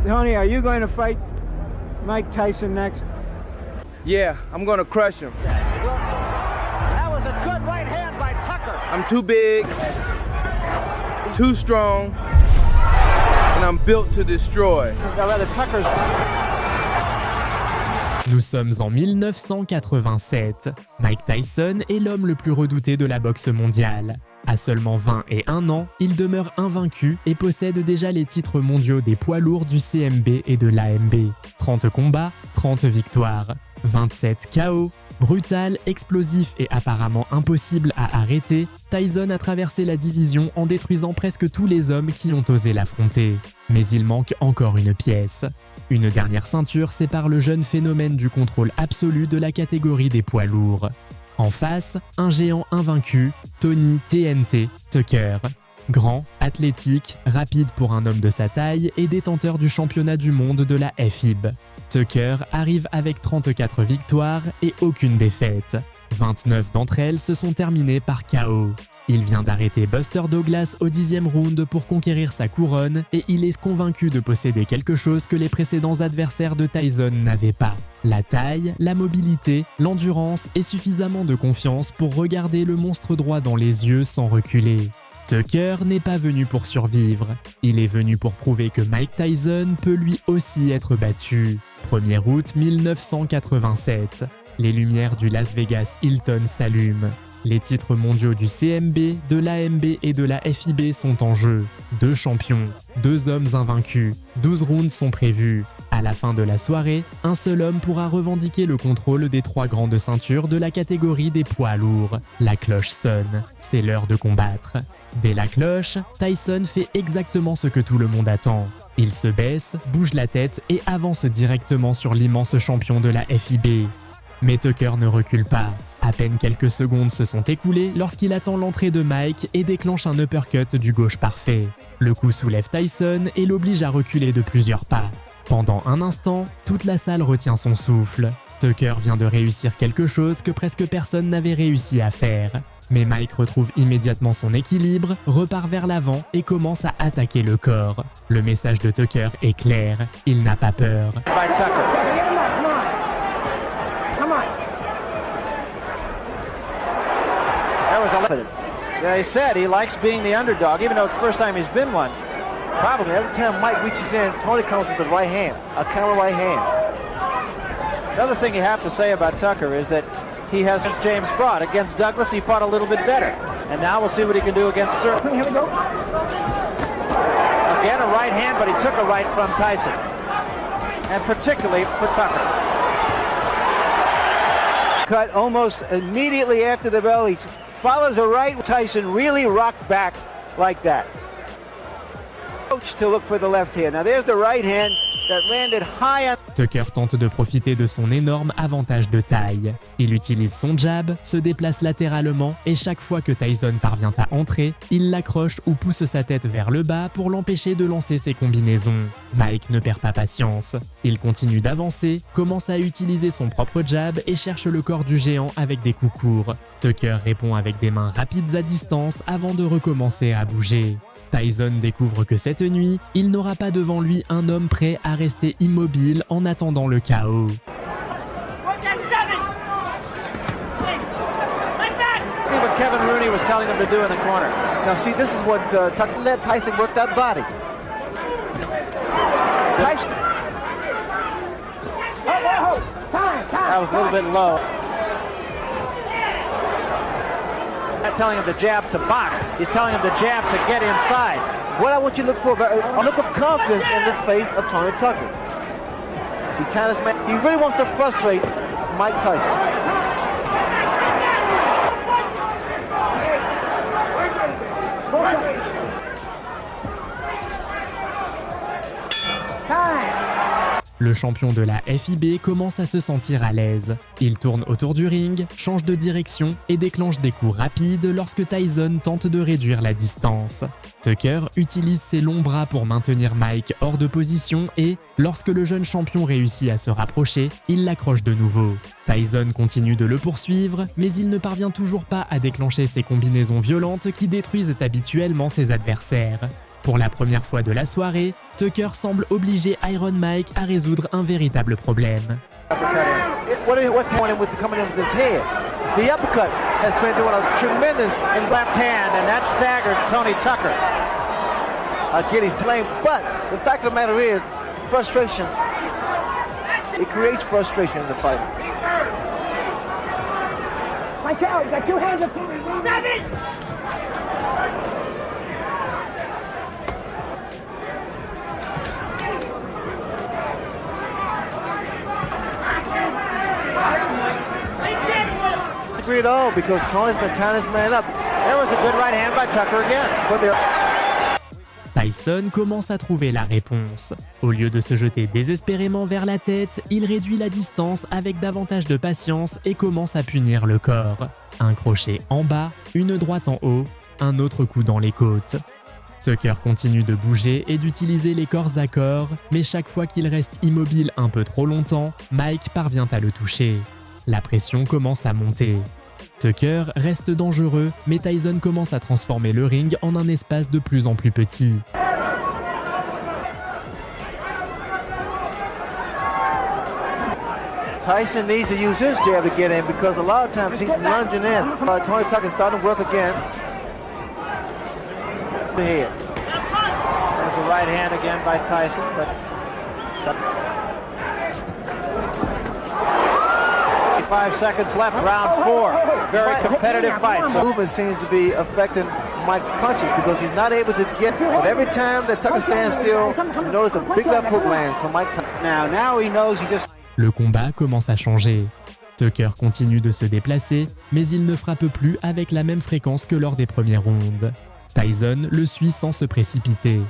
Tony, are you going to fight Mike Tyson next? Yeah, I'm gonna crush him. That was a good right hand by Tucker. I'm too big, too strong, and I'm built to destroy. Nous sommes en 1987. Mike Tyson est l'homme le plus redouté de la boxe mondiale. À seulement 21 ans, il demeure invaincu et possède déjà les titres mondiaux des poids lourds du CMB et de l'AMB. 30 combats, 30 victoires, 27 KO. Brutal, explosif et apparemment impossible à arrêter, Tyson a traversé la division en détruisant presque tous les hommes qui ont osé l'affronter. Mais il manque encore une pièce. Une dernière ceinture sépare le jeune phénomène du contrôle absolu de la catégorie des poids lourds. En face, un géant invaincu, Tony TNT Tucker. Grand, athlétique, rapide pour un homme de sa taille et détenteur du championnat du monde de la FIB. Tucker arrive avec 34 victoires et aucune défaite. 29 d'entre elles se sont terminées par KO. Il vient d'arrêter Buster Douglas au 10e round pour conquérir sa couronne et il est convaincu de posséder quelque chose que les précédents adversaires de Tyson n'avaient pas. La taille, la mobilité, l'endurance et suffisamment de confiance pour regarder le monstre droit dans les yeux sans reculer. Tucker n'est pas venu pour survivre. Il est venu pour prouver que Mike Tyson peut lui aussi être battu. 1er août 1987. Les lumières du Las Vegas Hilton s'allument. Les titres mondiaux du CMB, de l'AMB et de la FIB sont en jeu. 2 champions, 2 hommes invaincus, 12 rounds sont prévus. À la fin de la soirée, un seul homme pourra revendiquer le contrôle des 3 grandes ceintures de la catégorie des poids lourds. La cloche sonne, c'est l'heure de combattre. Dès la cloche, Tyson fait exactement ce que tout le monde attend. Il se baisse, bouge la tête et avance directement sur l'immense champion de la FIB. Mais Tucker ne recule pas. À peine quelques secondes se sont écoulées lorsqu'il attend l'entrée de Mike et déclenche un uppercut du gauche parfait. Le coup soulève Tyson et l'oblige à reculer de plusieurs pas. Pendant un instant, toute la salle retient son souffle. Tucker vient de réussir quelque chose que presque personne n'avait réussi à faire. Mais Mike retrouve immédiatement son équilibre, repart vers l'avant et commence à attaquer le corps. Le message de Tucker est clair, il n'a pas peur. Yeah, he said he likes being the underdog, even though it's the first time he's been one. Probably every time Mike reaches in, Tony comes with the right hand, a counter right hand. Another thing you have to say about Tucker is that he has James fought. Against Douglas, he fought a little bit better. And now we'll see what he can do against Serpent. Here we go. Again, a right hand, but he took a right from Tyson. And particularly for Tucker. Cut almost immediately after the bell. He follows a right. Tyson really rocked back like that. Coach to look for the left hand. Now there's the right hand that landed high on... Tucker tente de profiter de son énorme avantage de taille. Il utilise son jab, se déplace latéralement et chaque fois que Tyson parvient à entrer, il l'accroche ou pousse sa tête vers le bas pour l'empêcher de lancer ses combinaisons. Mike ne perd pas patience. Il continue d'avancer, commence à utiliser son propre jab et cherche le corps du géant avec des coups courts. Tucker répond avec des mains rapides à distance avant de recommencer à bouger. Tyson découvre que cette nuit, il n'aura pas devant lui un homme prêt à rester immobile en attendant le chaos. What Kevin Rooney was telling him to do in the corner. Now see, this is what Tucker let Tyson work that body. Tyson. That was a little bit low. Not telling him to jab to box. He's telling him to jab to get inside. What I want you to look for, a look of confidence in the face of Tony Tucker. He really wants to frustrate Mike Tyson. Le champion de la FIB commence à se sentir à l'aise. Il tourne autour du ring, change de direction et déclenche des coups rapides lorsque Tyson tente de réduire la distance. Tucker utilise ses longs bras pour maintenir Mike hors de position et, lorsque le jeune champion réussit à se rapprocher, il l'accroche de nouveau. Tyson continue de le poursuivre, mais il ne parvient toujours pas à déclencher ses combinaisons violentes qui détruisent habituellement ses adversaires. Pour la première fois de la soirée, Tucker semble obliger Iron Mike à résoudre un véritable problème. What's going on with coming in with his head? The uppercut has been doing a tremendous in left hand, and that staggered Tony Tucker. Again, he's playing, but the fact of the matter is, frustration, it creates frustration in the fight. Watch out, you got two hands up. 7! At all because Tony's been tying his man up. There was a good right hand by Tucker again. Tyson commence à trouver la réponse. Au lieu de se jeter désespérément vers la tête, il réduit la distance avec davantage de patience et commence à punir le corps. Un crochet en bas, une droite en haut, un autre coup dans les côtes. Tucker continue de bouger et d'utiliser les corps à corps, mais chaque fois qu'il reste immobile un peu trop longtemps, Mike parvient à le toucher. La pression commence à monter. Tucker reste dangereux, mais Tyson commence à transformer le ring en un espace de plus en plus petit. Tyson needs to use his jab to get in because a lot of times he's lunging in. Tony Tucker's starting to work again. There's a right hand again by Tyson, but 5 seconds left, round 4. Very competitive fight. So movement seems to be affecting Mike's punches because he's not able to get. But every time that Tucker stands still, you notice a big left hook lands from Mike. Now he knows he just. Le combat commence à changer. Tucker continue de se déplacer, mais il ne frappe plus avec la même fréquence que lors des premières rondes. Tyson le suit sans se précipiter.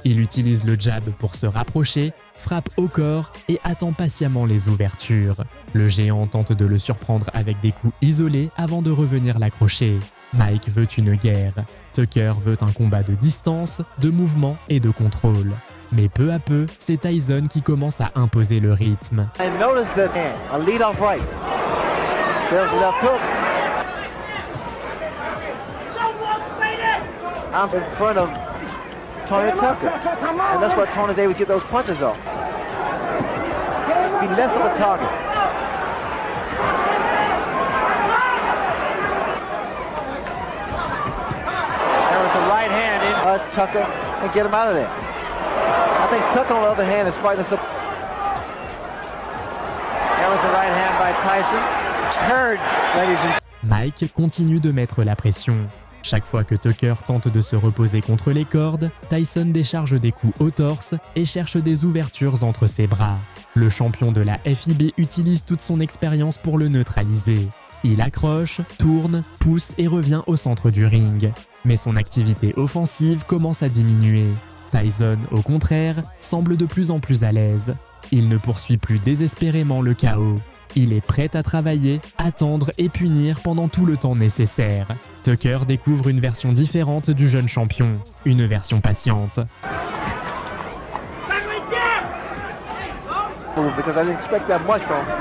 Il utilise le jab pour se rapprocher, frappe au corps et attend patiemment les ouvertures. Le géant tente de le surprendre avec des coups isolés avant de revenir l'accrocher. Mike veut une guerre. Tucker veut un combat de distance, de mouvement et de contrôle. Mais peu à peu, c'est Tyson qui commence à imposer le rythme. And notice that a lead off right. There's the left hook. I'm in front of Tony Tucker, and that's why Tony's able to get those punches off. Be less of a target. There was a right hand in Tucker and get him out of there. I think Tucker, on the other hand, is fighting some. There was a right hand by Tyson. Heard, ladies and Mike continue de mettre la pression. Chaque fois que Tucker tente de se reposer contre les cordes, Tyson décharge des coups au torse et cherche des ouvertures entre ses bras. Le champion de la FIB utilise toute son expérience pour le neutraliser. Il accroche, tourne, pousse et revient au centre du ring. Mais son activité offensive commence à diminuer. Tyson, au contraire, semble de plus en plus à l'aise. Il ne poursuit plus désespérément le chaos. Il est prêt à travailler, attendre et punir pendant tout le temps nécessaire. Tucker découvre une version différente du jeune champion, une version patiente. because I didn't expect that much from him.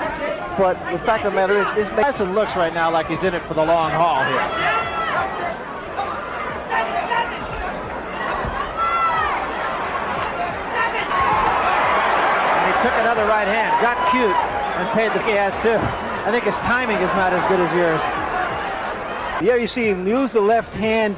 But the fact of the matter is, Tyson looks right now like he's in it for the long haul here. And he took another right hand, got cute, and paid the gas too. I think his timing is not as good as yours. Yeah, you see him use the left hand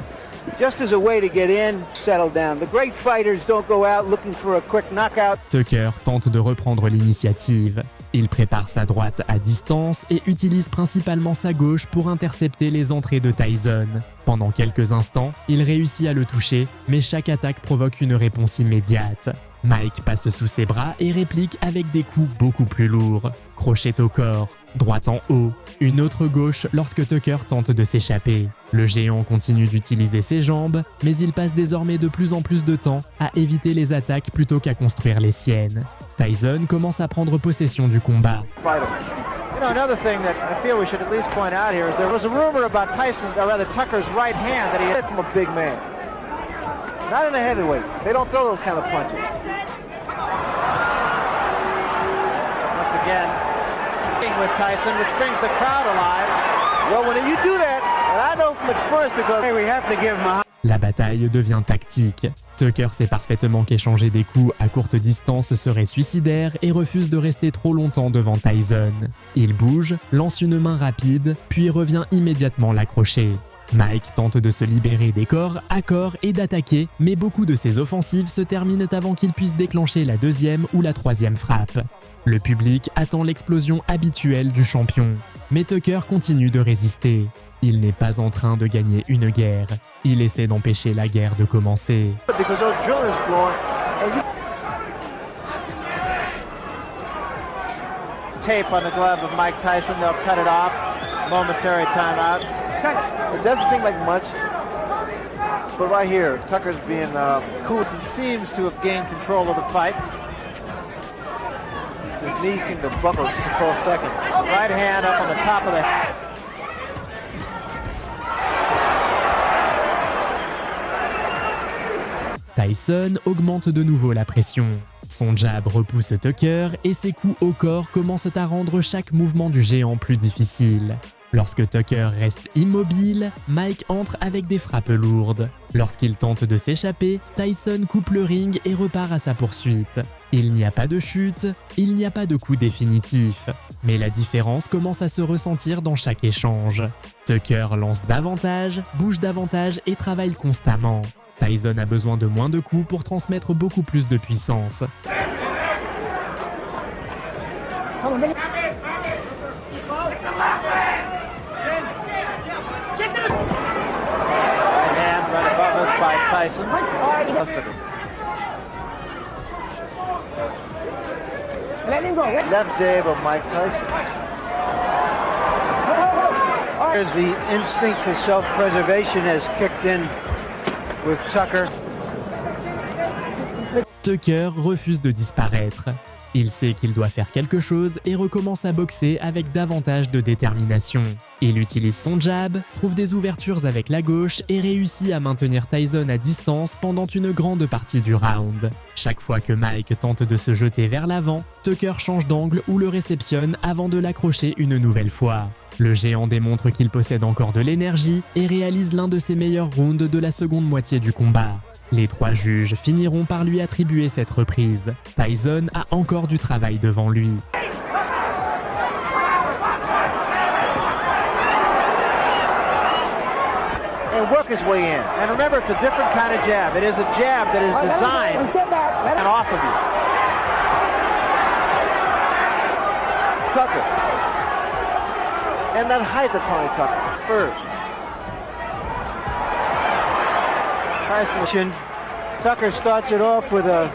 just as a way to get in, settle down. The great fighters don't go out looking for a quick knockout. Tucker tente de reprendre l'initiative. Il prépare sa droite à distance et utilise principalement sa gauche pour intercepter les entrées de Tyson. Pendant quelques instants, il réussit à le toucher, mais chaque attaque provoque une réponse immédiate. Mike passe sous ses bras et réplique avec des coups beaucoup plus lourds. Crochet au corps, droite en haut, une autre gauche lorsque Tucker tente de s'échapper. Le géant continue d'utiliser ses jambes, mais il passe désormais de plus en plus de temps à éviter les attaques plutôt qu'à construire les siennes. Tyson commence à prendre possession du combat. You know, another thing that I feel we should at least point out here is there was a rumor about Tyson's, or rather Tucker's right hand that he hit from a big man. Not in a heavyweight. They don't throw those kind of punches. Once again, with Tyson, which brings the crowd alive. Well, when you do that, and I know from experience because we have to give him a... La bataille devient tactique. Tucker sait parfaitement qu'échanger des coups à courte distance serait suicidaire et refuse de rester trop longtemps devant Tyson. Il bouge, lance une main rapide, puis revient immédiatement l'accrocher. Mike tente de se libérer des corps à corps et d'attaquer, mais beaucoup de ses offensives se terminent avant qu'il puisse déclencher la deuxième ou la troisième frappe. Le public attend l'explosion habituelle du champion, mais Tucker continue de résister. Il n'est pas en train de gagner une guerre, il essaie d'empêcher la guerre de commencer. Tape on the glove of Mike Tyson, they'll cut it off. Momentary timeout. It doesn't seem like much, but right here, Tucker's being cool. He seems to have gained control of the fight. His knees seem to buckle just a full second. Right hand up on the top of the head. Tyson augmente de nouveau la pression. Son jab repousse Tucker et ses coups au corps commencent à rendre chaque mouvement du géant plus difficile. Lorsque Tucker reste immobile, Mike entre avec des frappes lourdes. Lorsqu'il tente de s'échapper, Tyson coupe le ring et repart à sa poursuite. Il n'y a pas de chute, il n'y a pas de coup définitif, mais la différence commence à se ressentir dans chaque échange. Tucker lance davantage, bouge davantage et travaille constamment. Tyson a besoin de moins de coups pour transmettre beaucoup plus de puissance. Tyson. Let him go. Left jab of Mike Tyson. There's the instinct for self-preservation has kicked in with Tucker. Tucker refuse de disparaître. Il sait qu'il doit faire quelque chose et recommence à boxer avec davantage de détermination. Il utilise son jab, trouve des ouvertures avec la gauche et réussit à maintenir Tyson à distance pendant une grande partie du round. Chaque fois que Mike tente de se jeter vers l'avant, Tucker change d'angle ou le réceptionne avant de l'accrocher une nouvelle fois. Le géant démontre qu'il possède encore de l'énergie et réalise l'un de ses meilleurs rounds de la seconde moitié du combat. Les trois juges finiront par lui attribuer cette reprise. Tyson a encore du travail devant lui. And work his way in. And remember, it's a different kind of jab. It is a jab that is designed and off of you. Tucker. And that height of Tony Tucker first. Tucker starts it off with a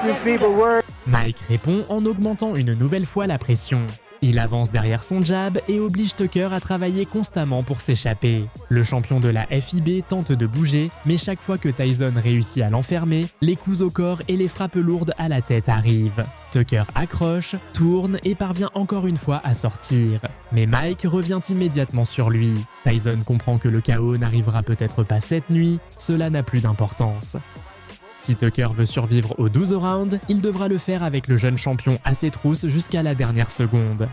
few feeble words. Mike répond en augmentant une nouvelle fois la pression. Il avance derrière son jab et oblige Tucker à travailler constamment pour s'échapper. Le champion de la FIB tente de bouger, mais chaque fois que Tyson réussit à l'enfermer, les coups au corps et les frappes lourdes à la tête arrivent. Tucker accroche, tourne et parvient encore une fois à sortir. Mais Mike revient immédiatement sur lui. Tyson comprend que le chaos n'arrivera peut-être pas cette nuit, cela n'a plus d'importance. Si Tucker veut survivre aux 12 rounds, il devra le faire avec le jeune champion à ses trousses jusqu'à la dernière seconde.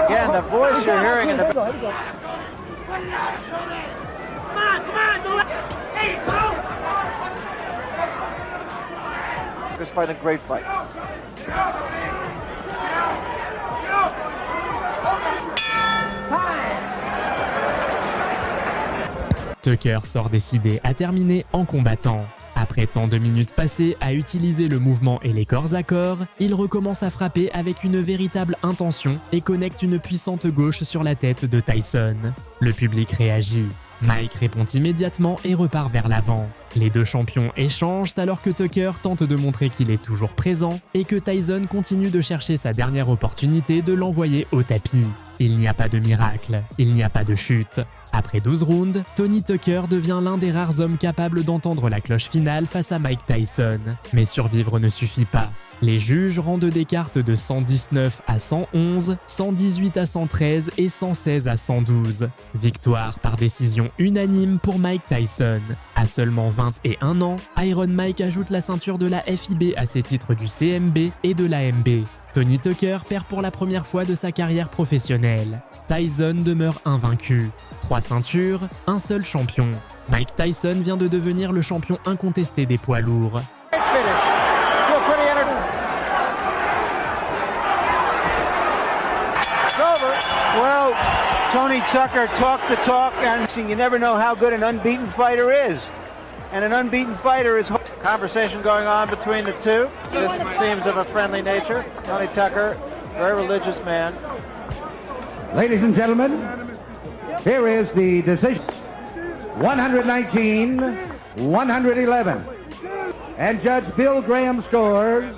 Again, the voice you're hearing in the... This fight a great fight. Tucker sort décidé à terminer en combattant. Après tant de minutes passées à utiliser le mouvement et les corps à corps, il recommence à frapper avec une véritable intention et connecte une puissante gauche sur la tête de Tyson. Le public réagit. Mike répond immédiatement et repart vers l'avant. Les deux champions échangent alors que Tucker tente de montrer qu'il est toujours présent et que Tyson continue de chercher sa dernière opportunité de l'envoyer au tapis. Il n'y a pas de miracle, il n'y a pas de chute. Après 12 rounds, Tony Tucker devient l'un des rares hommes capables d'entendre la cloche finale face à Mike Tyson. Mais survivre ne suffit pas. Les juges rendent des cartes de 119 à 111, 118 à 113 et 116 à 112. Victoire par décision unanime pour Mike Tyson. À seulement 21 ans, Iron Mike ajoute la ceinture de la FIB à ses titres du CMB et de l'AMB. Tony Tucker perd pour la première fois de sa carrière professionnelle. Tyson demeure invaincu. 3 ceintures, un seul champion. Mike Tyson vient de devenir le champion incontesté des poids lourds. Well, Tony Tucker talked the talk, and you never know how good an unbeaten fighter is. And an unbeaten fighter is... Conversation going on between the two. This seems of a friendly nature. Tony Tucker, very religious man. Ladies and gentlemen, here is the decision. 119-111. And Judge Bill Graham scores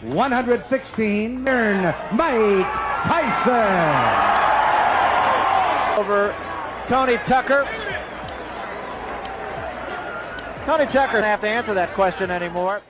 116. Mike Tyson. Over Tony Tucker. Tony Tucker doesn't have to answer that question anymore.